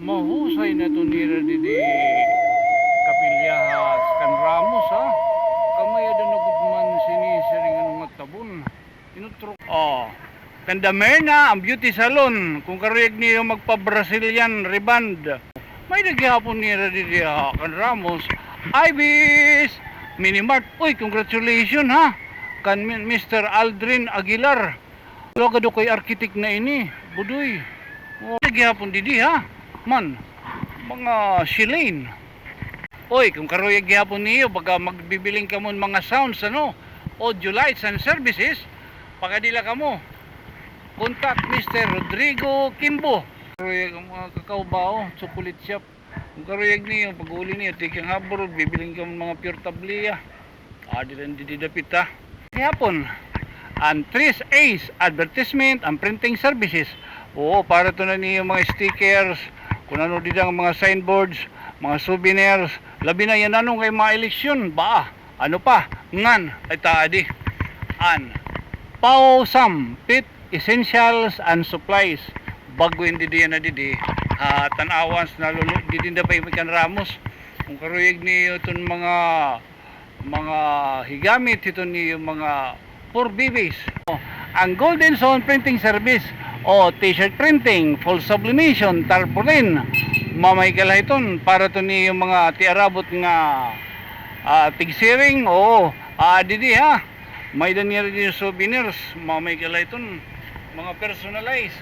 Mahusay na to nira didi kapilyahas kan Ramos ha. Kamay ada nagudman sinisiring anong nga tabon. Inutro. Oh. Kandamerna ang beauty salon kung karuyag niyo magpa-Brazilian reband. May naghihapon nira didi kan Ramos. Ibis Minimart. Uy, congratulations ha. Kan Mr. Aldrin Aguilar. Wala ka do ko'y arkitek na ini. Budoy. Oh, naghihapon didi ha. Man, mga Shilane. Oy, kung karuyag gihapon niyo, baga magbibiling ka mo mga sounds, ano, audio lights and services, pagkadila ka mo, contact Mr. Rodrigo Kimbo. Karuyag ang mga kakao, chocolate shop. Kung karuyag niyo, pag-uli niyo, tikang habor, bibiling ka mo mga pure tablia. Dilan dididapit ha. Gihapon, ang 3 A's advertisement and printing services. Oo, para to na niyo mga stickers, kung ano din ang mga signboards, mga souvenirs, labi na yan anong kay mga eleksyon, ba? Ano pa? Ngan, ay taadi. An, Pausam, Pit, Essentials and Supplies. Bago hindi diyan na didi. Tanawans na lulu, didi na pa ikan Ramos. Kung karuyag niyo itong mga higamit, ito niyo mga poor babies. Ang Golden Zone Printing Service, t-shirt printing, full sublimation, tarpaulin, mamay kalahaiton para to ni yung mga tiarabot nga tigsiring, didi ha, may danir din souvenirs, mamay kalahaiton, mga personalized,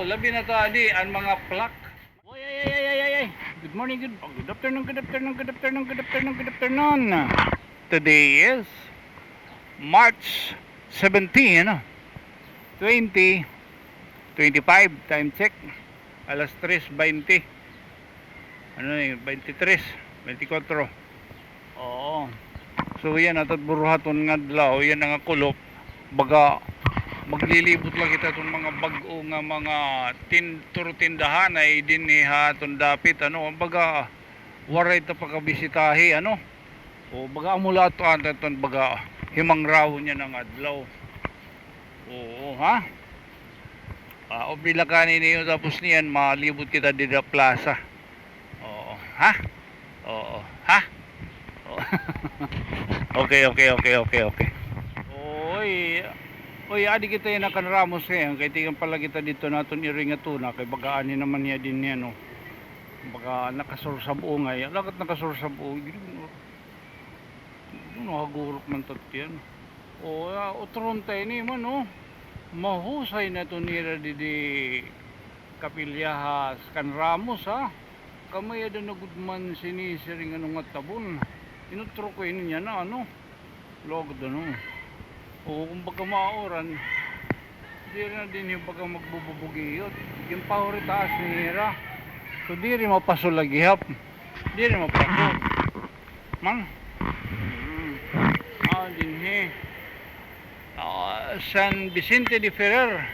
labi na to adi, ang mga plaque. Ay, good morning, good afternoon. Today is March 17, 2025, time check alas 3:20, ano yun, 23, 24. So yan atat buruhaton nga dlaw, yan ang kulop, baga maglilibot lang kita itong mga bago nga mga tindahan ay din ni haton dapit, ano, baga waray ta pagkabisitahi, ano, baga amula to anton baga himang raw niya ng adlaw. Obila kanin niyo tapos niyan malibot kita dito sa plaza. Okay. Oy, adi kita yan kan Ramos ngayon, kay tigang pala kita dito naton iring atuna kay bagaani naman niya din niya, no. Baga nakasur sa buo ngay, lakat nakasur sa buo. Hagurok man tatyan. Utron tayo ni man, no. Mahusay na to nira didi kapilyahas kan Ramos ha. Kamay ada nagudman sinisiring anong nga tabon. Inutro ko niya na, ano, logod, ano. Kung baga maoran, di na din yung baga magbububugiyot. Yung pahoritaas nira, so di rin mapasulagihap, di rin mapasol man. Dinhi San Vicente de Ferrer,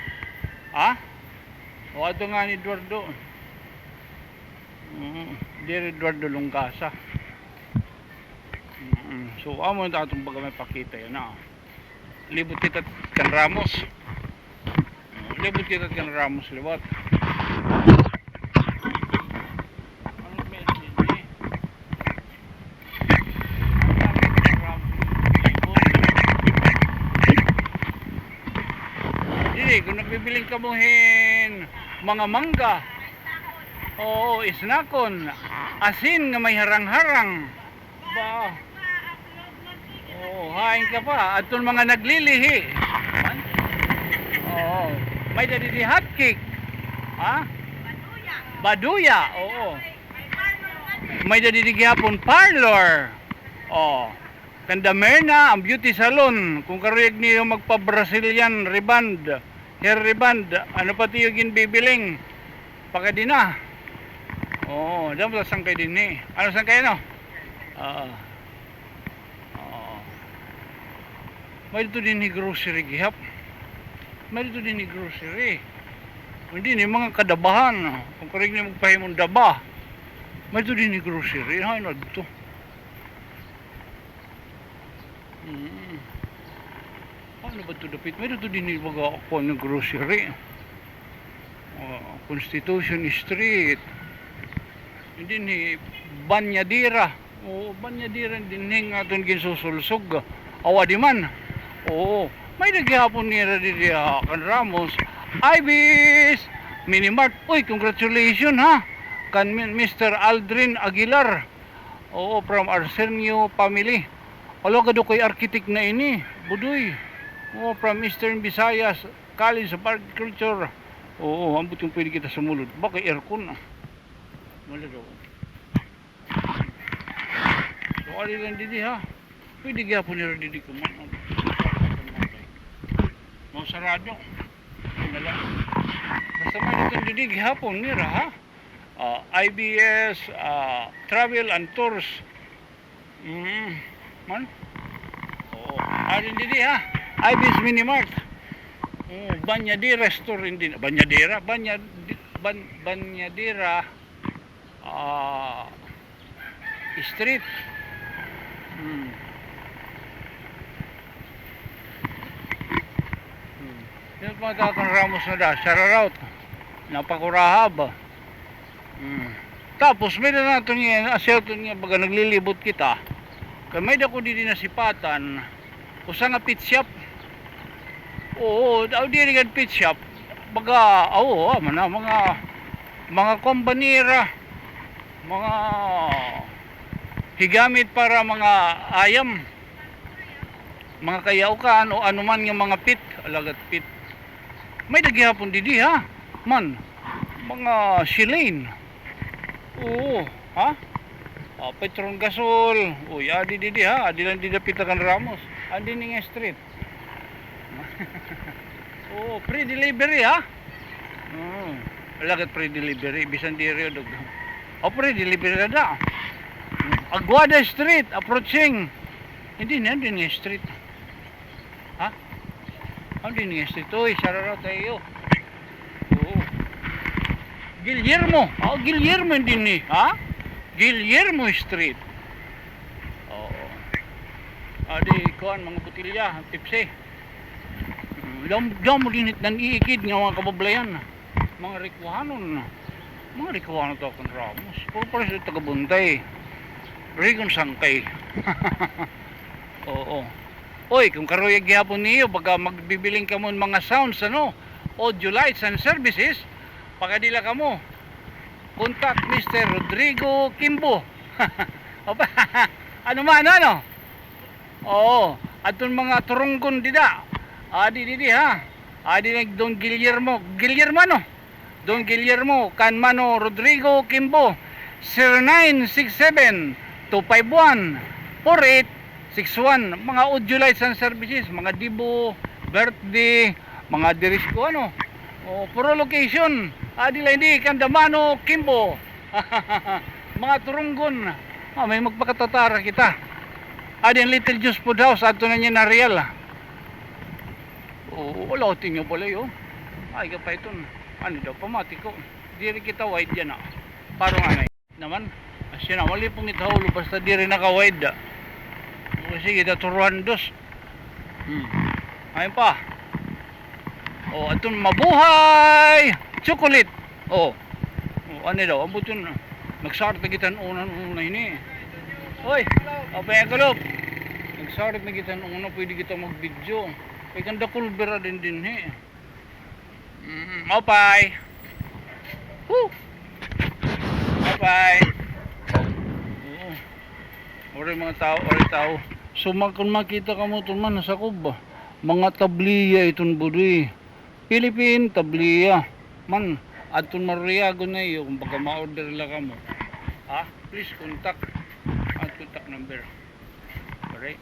ato nga ni Eduardo, Dear Eduardo Lungkasa. So amo na atong baga may pakita yan, libot kita kan Ramos, liwat. Kung nagbibiling ka muhin mga mangga, isnakon, asin nga may harang-harang ba, hain ka pa atong mga naglilihi, may dadidi hotcake, baduya, may dadidi gihapon parlor, Kandamerna ang beauty salon kung karuyag niyo magpa-Brazilian reband, hair reband, ano pati yung bibiling pagkadina. Diyan mo sang kayo din eh. Ano sang kayo, no? May dito din ni grocery gihap. Hindi ni mga kadabahan. Kung karuyag niyo magpahimong daba, may dito din ni grocery. Ano dito? Ano ba ito dapit? Meron ito din baga ako ng grocery. Constitution Street. Hindi ni Banyadira. Oo, Banyadira din nga aton ginsusulsog. Awa di man. Oo, may naghihapon nila didi kan Ramos. Ibis Minimart. Uy, congratulations ha. Kan Mr. Aldrin Aguilar. Oo, from Arsenio family. Alo kado koy architect na ini, budoy. Oo, from Eastern Visayas College of Agriculture. Oo, ambot yung pwede kita sumulod. Baka aircon. Wala daw. So, ali lang didi ha. Pwede gyapon nila didi kuman. Mau sarado. Wala. Basta may itong didi gyapon nila ha. IBS Travel and Tours. Man. Oo. Ali didi ha. IBS Minimart. Banyadira Restaurant din. Banyadira Street. Yung mga tatang Ramos na da, Shararout, napakurahab. Tapos may na nato niya, asyato niya, baga naglilibot kita. Kaya may dako di nasipatan, usa nga pit shop. Oo, daw di rin pit shop. Baga, mga kombanira, mga higamit para mga ayam, mga kayaukan o anuman yung mga pit, alagat pit. May daghihapon didi ha, man, mga silane. Oo, ha? Petron gasol. Uy, adi didi ha, adi lang didi pitakan Ramos. Adi ning street. Oo, free delivery ha. Alagat free delivery, bisan diri dog. Free delivery na. Aguada Street, approaching. Hindi na street. Ha? Hindi na street. Uy, sararo tayo. Oo. Guillermo. Guillermo din ni. Ha? Guillermo Street. Oo. Adi, kuhan, mga butilya, tipsy. Diyan mo dinit ng iikid ng mga kabablayan. Mga rikuhanon. Mga rikuhanon to akong Ramos. Puro pa rin sa tagabuntay. Rigon sangkay. Oo. Oy, kung karuyag gyapon niyo, baga magbibiling ka mo mga sounds, audio lights and services, pagkadila ka mo, contact Mr. Rodrigo Kimbo. Ano man, ano? Oo. Atong mga turunggon dida. Adi ha. Adi nag Don Guillermo. Guillermo no? Don Guillermo Kanmano Rodrigo Kimbo 0967 251-4861. Mga audio lights and services, mga dibo, birthday, mga dirisko puro location. Adila hindi Kandamano Kimbo. Mga turunggon. May magpakatatara kita. Adi ang Little Juice Food House ato na niya na real. Wala tingyo pala yun. Ay ka pa ito. Ano daw pamatiko. Diri kita wide yan Parang naman. Asya na, wali pong itahulog basta di rin naka-wide. Sige, daturuan dos. Ayun pa. Atong mabuhay! Chocolate! Ano daw, ambot yun. Nagsart na kitan unang ini. Hoy, apay ang kalop. Nagsart na kitan unang, pwede kita mag-video. Kaya kanda kulbera din Apay! Woo! Apay! Ori mga tao. So kung makita ka mo itong man, nasa kuba. Mga tabliya itong budoy. Philippine tabliya. Man, atong mariago na iyo kung baka ma-order lang ka mo. Please contact. At contact number. Alright.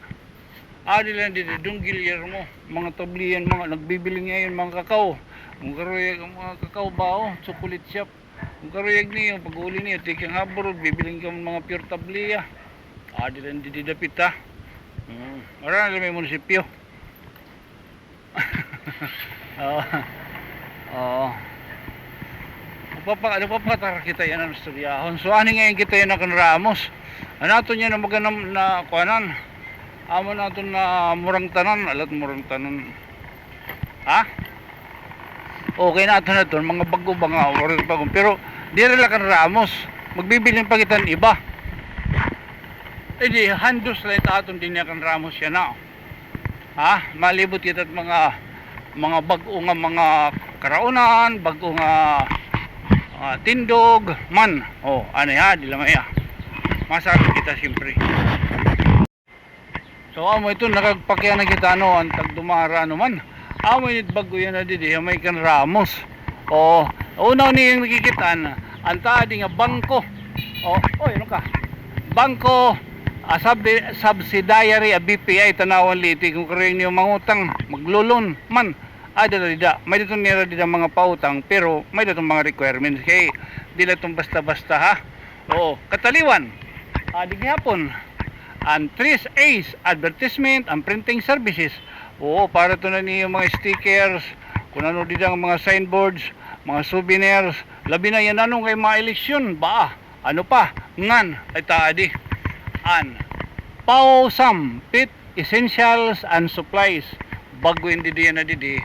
Adi lang dito, Don Guillermo. Mga tabliyan, mga nagbibili ngayon mga kakao. Kung karuyag ang mga kakao ba chocolate shop. Kung karuyag niyo, pag-uli niyo, tikang haborod, bibiling ka mga pure tabliya. Adi lang dididapit Ora na may munisipyo. Papatar kita yan ang studyahon. So ani ngayon kita yan ang Ramos. Anato niya na maganam na kuanan. Amo nato na murang tanan, alat murang tanan. Okay na ito mga bago ba nga pero di rin lang kan Ramos. magbibilin pa kita ng iba. Eh di, handos lang aton din kan Ramos yan na. Ha? Malibot kita at mga bago nga mga karaunan, bago nga tindog, man. Oh, ano ya, di lamay ya. Masabi kita siyempre. So, amo ito, nakagpakya na kita, ano, ang tagdumara, ano man. Amo yun, bago yan na didi, may kan Ramos. Oh, unaw niya yung nakikitaan, ang taadi nga bangko. Oh, ano ka? Bangko, subsidiary, BPI, tanawan liti, kung karoon niyo mangutang, maglulon, man. Dida, may dito nira dida mga pautang, pero may dito mga requirements, kay dila itong basta-basta ha. Oo, kataliwan, di gihapon, ang 3A's, advertisement, ang printing services. Oo, para ito na niyo mga stickers, kung ano dida ang mga signboards, mga souvenirs, labi na yan anong kay mga eleksyon, ba, ano pa, ngan, ay taadi, an, pausam, pit, essentials and supplies, bago hindi diyan na didi,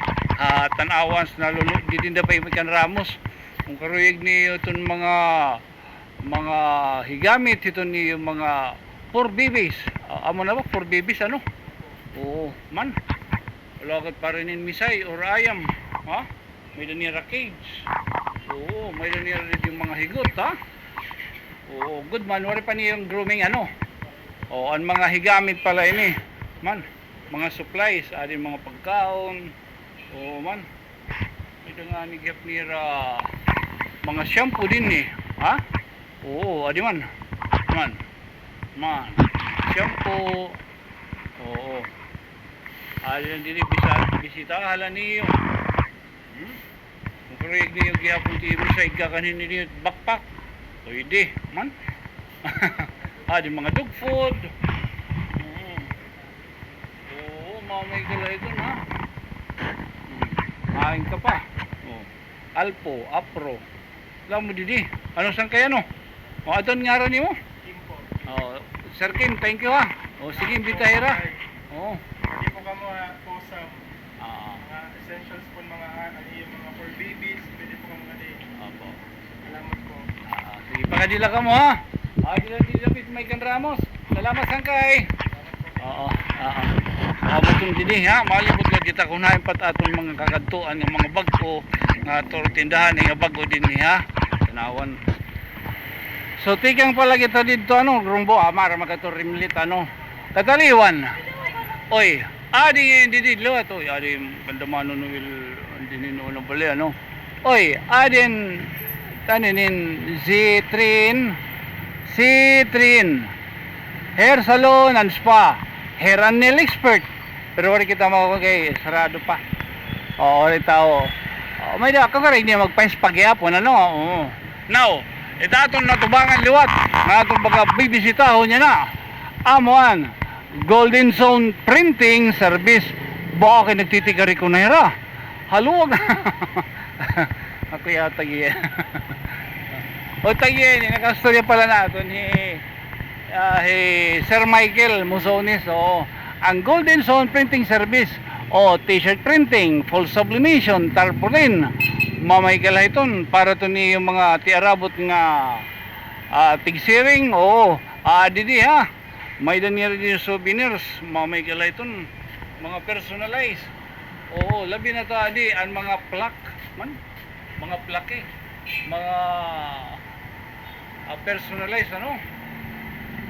tanawans na lulu, didi na pa ikan Ramos, kung karuyag niyo itong mga higamit, ito niyo mga 4 babies, amo na ba, 4 babies, ano? Oo, man, wala pa rin in misay or ayam, ha? May danira cage, oo, may danira yung mga higot, ha? Oo, good man, wala pa niyo yung grooming, ano? Oo, ang mga higamit pala ini, man, mga supplies, adin mga pagkaon, oo man, ito nga nigap nira, mga shampoo din eh, ha? Oo, adi man, shampoo, oo, adin din bisita, hala niyo, kung kareg niyo gihapon ti bisay kakanin niyo backpack, pwede, man, adin mga dog food, may gala ito na. Main ka pa. Oh. Alpo, Apro. Alam mo didi. Ano sang kaya no? O adon nga rin mo? Kimpo. Oh, Sir Kim, thank you ha. O sige, bitahira. Oh. Hindi po ka mo po sa mga essentials po mga yung mga for babies, pwede po ka mga di. Opo. Salamat po. Sige, pakadila ka mo ha. Dila may kan Ramos. Salamat sang kay. Oo. Abutong dini ha, malibot nga kita kunahin pat atong mga kagadtuan ng mga bagko nga tindahan nga bago dinhi ha. Tanawan. So tikang pala kita dito ano, grumbo amara magaturimlit ano. Kataliwan. Oy, adi didilo ato, adi bandamano no will dinino no bali ano. Oy, adin taninin Citrin Hair Salon and Spa, Hair and Nail Expert. Pero wala kita kay sarado pa. Oo, ulit tao. May da ka rin niya magpa-spagyapon ano. Oo. Now, itaton na tubangan liwat. Nga itong baga bibisitahon niya na. Amuan, Golden Zone Printing Service. Baka nagtitigari ko na hira. Haluwag. Ako yata giyan. O tagiyan, nakastorya pala nato ni Sir Michael Musonis. Oo. Ang Golden Zone Printing Service o t-shirt printing, full sublimation, tarpaulin, mamay kalahaiton para to ni yung mga tiarabot nga tigsiring o didi ha, may danir din souvenirs, mamay kalahaiton, mga personalized, oo, labi na to adi, ang mga plaque man, mga plaque mga personalized ano,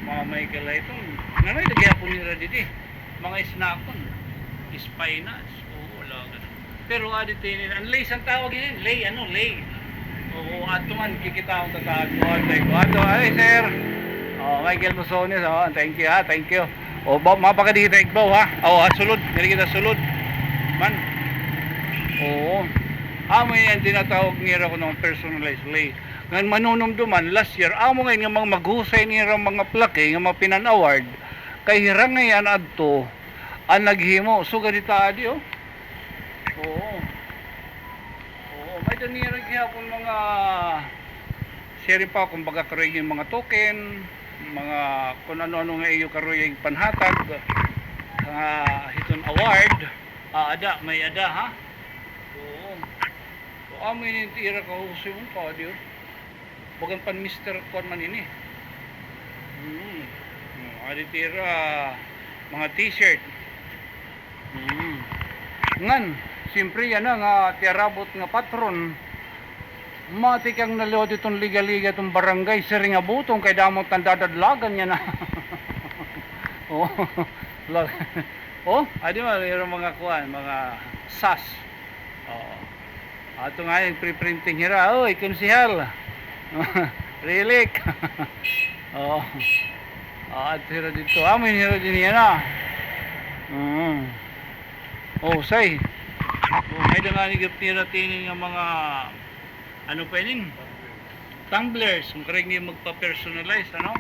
mamay kalahaiton, nanay nagyapon nila didi mga snackon, spinas, wala ganun. Pero aditinin, ang lay ang tawag yun, lay, oo, ato man, kikita akong tataguan, ato, ay sir, Michael Musones, thank you ha, thank you. Mapakadita ikbaw ha, sulod, hindi kita sulod, man, oo, may yan tinatawag nira ko ng personalized lay. Ngayon manunumduman, last year, ngayon nga mga maghusay nira mga plaque, nga mga pinan-award, kay hirang ngayon adto ang naghimo so ganito adi oo may danira gyapon mga share pa kumbaga karoy yung mga token mga kung ano-ano nga iyo karoy panhatag hiton award may ada ha oo amoy ni tira ka huso mo pa adi Bukan pan Mr. Kon man ini. Adi tira mga t-shirt. Ngan, siyempre yan na nga tiarabot nga patron. Mati kang nalod itong liga-liga itong barangay siring nga butong kay damot ang dadadlagan niya na. Oh, lag. Oh, adi mayroong mga kuan, mga sas. Oh. Ato nga yung pre-printing hira. Oy, konsihal. Relic. Oh. At hira dito. Amin hira din yan na. Oh, say. Oh, may nga nigapira tinin nga mga ano pa yun? Tumblers. Kung karang niya magpa-personalize, ano?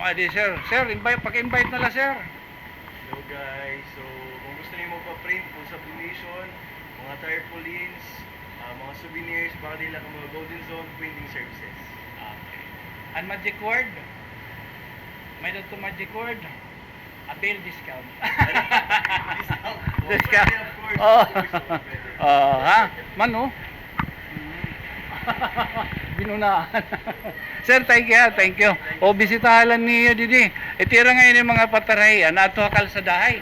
Adi, sir. Sir, paki-invite na lang, sir. Hello guys, so kung gusto niyo magpa-print kung sublimation, mga tarpaulins, mga souvenirs, baka nila kung mga Golden Zone printing services. Okay. And magic word? May to magic word? Appeal discount. Discount. Discount. Of course. Oh. Of course. Ha? Mano? Binunaan. Sir, thank you. Thank you. O, bisitahan niyo didi. Itira ngayon yung mga pataray. Ato kalsadahay.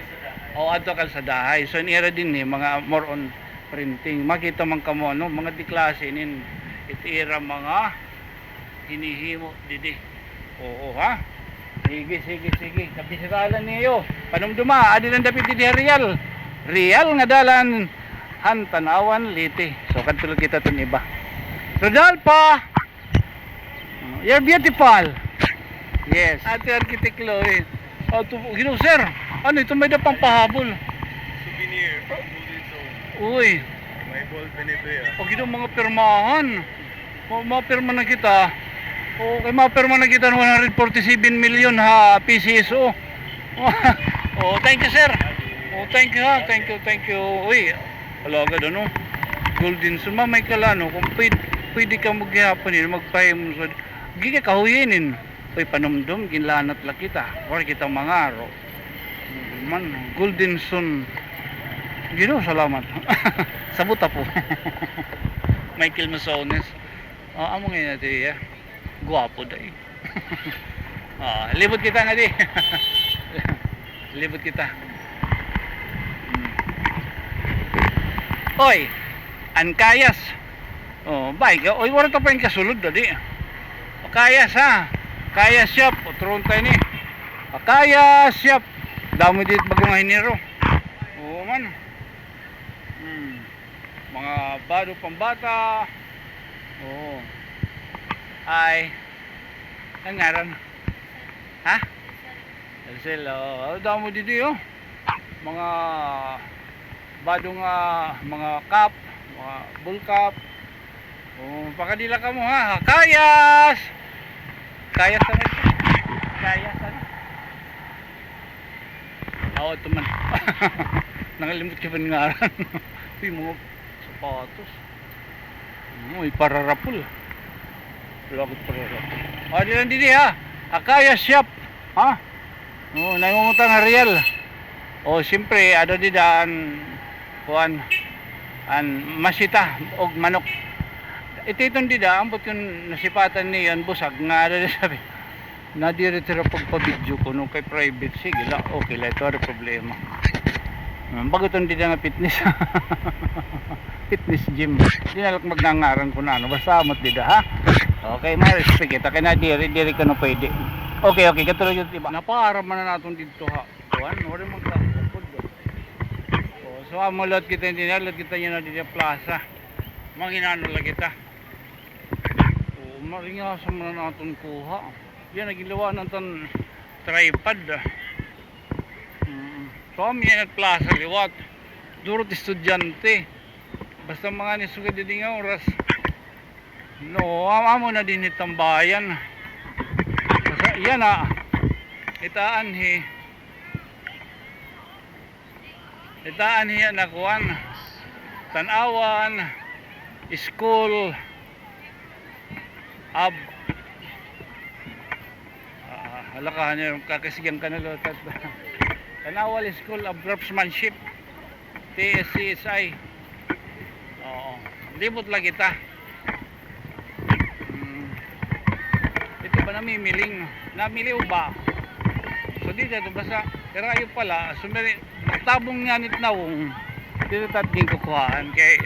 O, ato kalsadahay. So, inira din mga more on printing. Makita man kamo, no? Mga diklase nin. Itira mga hinihimo didi. Oo, ha? Sige. Kabisitahan niyo. Panumduma, adi lang dapit didi real. Real nga dalan. Tanawan, liti. So, katulad kita itong iba. Rodolfo! You're beautiful! Yes. Ate Architect Chloe. Gino, sir. Ano ito? May dapang pahabol. Souvenir from Golden Zone. Uy. May ball penebe. Gino, mga pirmahan. Mapirma na kita. Okay, mapirma na kita ng 147 million ha, PCSO. Oh, thank you, sir. Oh, thank you ha. Thank you. Uy, alagad ano? Golden Zone. Mamay ka lang, no? Kung pwede ka maghihapon yun, magpahim sa giga kahuyinin. Uy, panumdum, ginlanat lang kita. Or kita mangaro. Man, Golden Zone. Gino, salamat. Sabuta po. Michael Masones. Amo ngayon natin, ya. Guwapo dahi. Libot kita nga di. Libot kita. Oy, Ankayas. Oh, bike. Oy, wala ta pa yung kasulod dali. Kayas ha. Kayas shop. Otron tayo ni. Kayas shop. Dami dit bagong hiniro. Oo man. Mga bado pambata. Oo. Ay. Ang ngaran. Ha? Elsel. Dami dito oh. Mga badong mga cup, mga bull cup. Oh, pakadila ka mo ha. Kayas. Kayas na. Kayas na. Oo, tuman. Nangalimot ka ba ngaran? Uy, mga sapatos. Uy, pararapul. Lagot pararapul. O, di lang didi ha. Kayas shop. Ha? Oo, nangungutang na real. O, siyempre, ano di daan kuan masita og manok. Ito itong dida, ambot yung nasipatan niyan busag nga na sabi. Nadiretira pagpa-video ko nung kay private. Sige la, okay la, ito ang problema. Bago itong dida nga fitness. Fitness gym. Di na lang magnangaran ko na ano. Basta amot dida ha. Okay, may respect kita. Kaya na diri ka na pwede. Okay, katulad yung iba. Napaharap man na natin dito ha. Kuan, wala magkakapod. So amulot kita hindi na, kita niya na dito plaza. Manginano lang kita. O, maringasa mo na natin kuha. Yan, nagilawa na itong tripod. So kami yan plaza liwat. Durot estudyante. Basta mga nisugad din nga oras. No, amo na din itong bayan. Basta yan itaan itaan hiya nakuan tanawan school halakahan niyo kakasigang kanalo tanawal school of craftsmanship TSCSI. Oo, libot lang kita. namimiling. Namili ba? So dito ito basta karayo pala sumiri magtabong nga nit nawong dito tating kukuhaan kay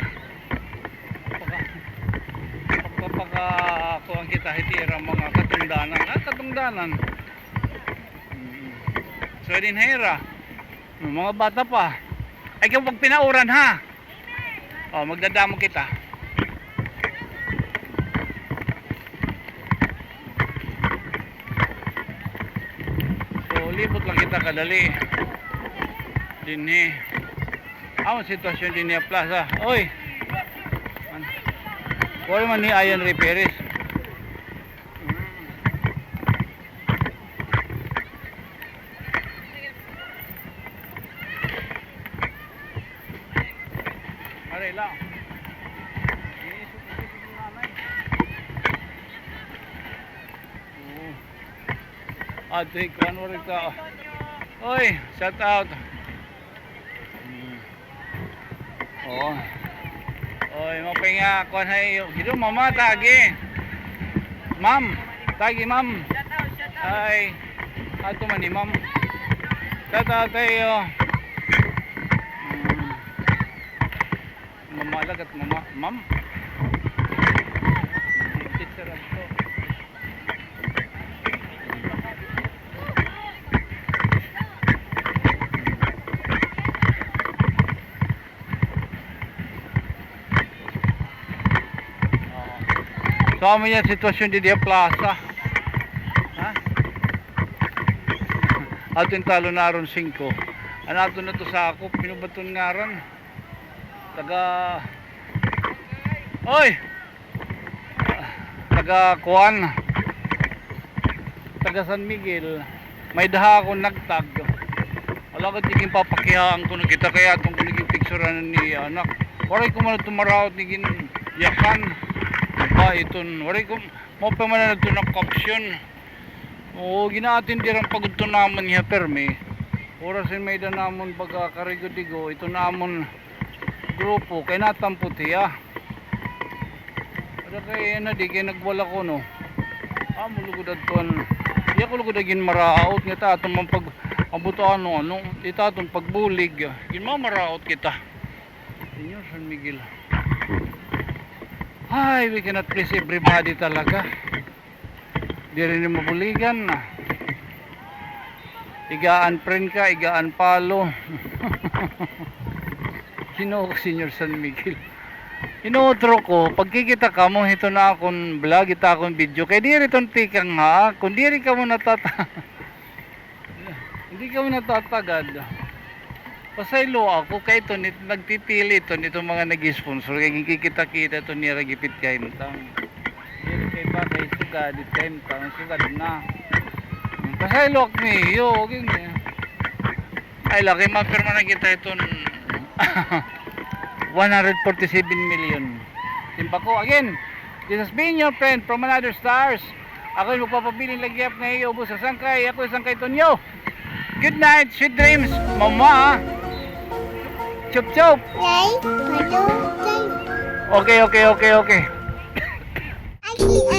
pagpapaka kuhaan kita hitira mga katungdanan. So din hera mga bata pa ay kung pag pinauran ha magdadamo kita. Libot lang kita kadali dinhi ang sitwasyon dinhi plaza oy wala man ni ayan repairs are lang Adrik, ano rin ka? Oy, shout out. Oh. Oy, mapinga ko na iyo. Gido mama tagi. Ma'am, tagi ma'am. Ay. Ato man ni ma'am. Shout out tayo. Mama lagat mama, ma'am. Teacher ako. So amin yan sitwasyon di Dia Plaza. Ha? Atin talo na ron 5. Anato na to sa ako, pinubaton nga ron. Taga Oy! Taga Kuan. Taga San Miguel. May daha akong nagtag. Wala ko tiging papakihaan ko na kita kaya itong kuniging picturean ni anak. Waray ko man tumaraot ni yakan. Pa iton wari ko mo pa man na ito ng caption o ginaatin dirang pagod to naman niya permi orasin may da namon pagkakarigo-digo ito namon grupo kay natampot hiya ada kay na di kay nagwala ko no mulugod adton iya ko lugod agin maraot nga ta atong pag abuto ano ita atong pagbulig gin maraot kita inyo San Miguel. Ay, we cannot please everybody talaga. Di rin mabuligan na. Igaan friend ka, igaan palo. Ginoo ko Senior San Miguel. Inuutro ko, pagkikita ka mo, ito na akong vlog, ito akong video. Kaya di rin itong tikang ha, kung di rin ka mo hindi ka mo natatagad. Pasaylo ako kay ito nagpipili ito nitong mga nag-sponsor kay kikita-kita ito nira gipit kay mtang. Dili kay ba kay sugad it kay mtang sugad na. Pasaylo ak mi yo gini. Ay laki mapirma na kita ito 147 million. Timpa ko again. This has been your friend from another stars. Ako yung magpapabiling lagyap na iyo ubos sa sangkay. Ako yung sangkay Tonyo. Good night, sweet dreams, mama. Chup chup. Yay, hello, Okay. Actually,